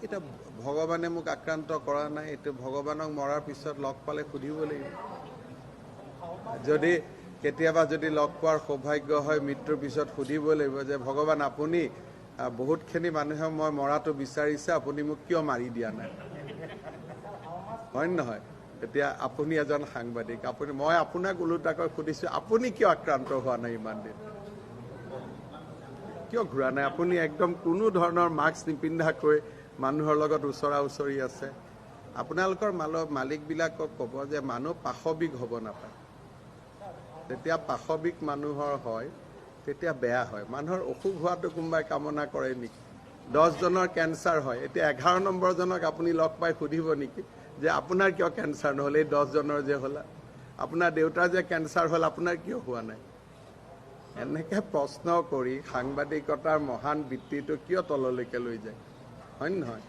এটা ভগৱানে মোক আক্ৰান্ত কৰা নাই, এইটো ভগৱানক মৰাৰ পিছত লগ পালে সুধিব লাগিব। যদি কেতিয়াবা যদি লগ পোৱাৰ সৌভাগ্য হয় মৃত্যুৰ পিছত সুধিব লাগিব যে ভগৱান আপুনি বহুতখিনি মানুহে মই মৰাটো বিচাৰিছে, আপুনি মোক কিয় মাৰি দিয়া নাই, হয় নহয়? এতিয়া আপুনি এজন সাংবাদিক, মই আপোনাক ওলোটাকৈ সুধিছো আপুনি কিয় আক্ৰান্ত হোৱা নাই ইমান দিন, কিয় ঘূৰা নাই? আপুনি একদম কোনো ধৰণৰ মাস্ক নিপিন্ধাকৈ মানুহৰ লগত ওচৰা ওচৰি আছে। আপোনালোকৰ মালিকবিলাকক ক'ব যে মানুহ পাশবিক হ'ব নাপায়। যেতিয়া পাশবিক মানুহৰ হয় তেতিয়া বেয়া হয়। মানুহৰ অসুখ হোৱাটো কোনোবাই কামনা কৰে নেকি? 10 জনৰ কেঞ্চাৰ হয়, এতিয়া 11 নম্বৰজনক আপুনি লগ পাই সুধিব নেকি যে আপোনাৰ কিয় কেঞ্চাৰ নহ'ল? এই 10 জনৰ যে হ'ল, আপোনাৰ দেউতাৰ যে কেঞ্চাৰ হ'ল আপোনাৰ কিয় হোৱা নাই? এনেকৈ প্ৰশ্ন কৰি সাংবাদিকতাৰ মহান বৃত্তিটো কিয় তললৈকে লৈ যায়, হয় নহয়?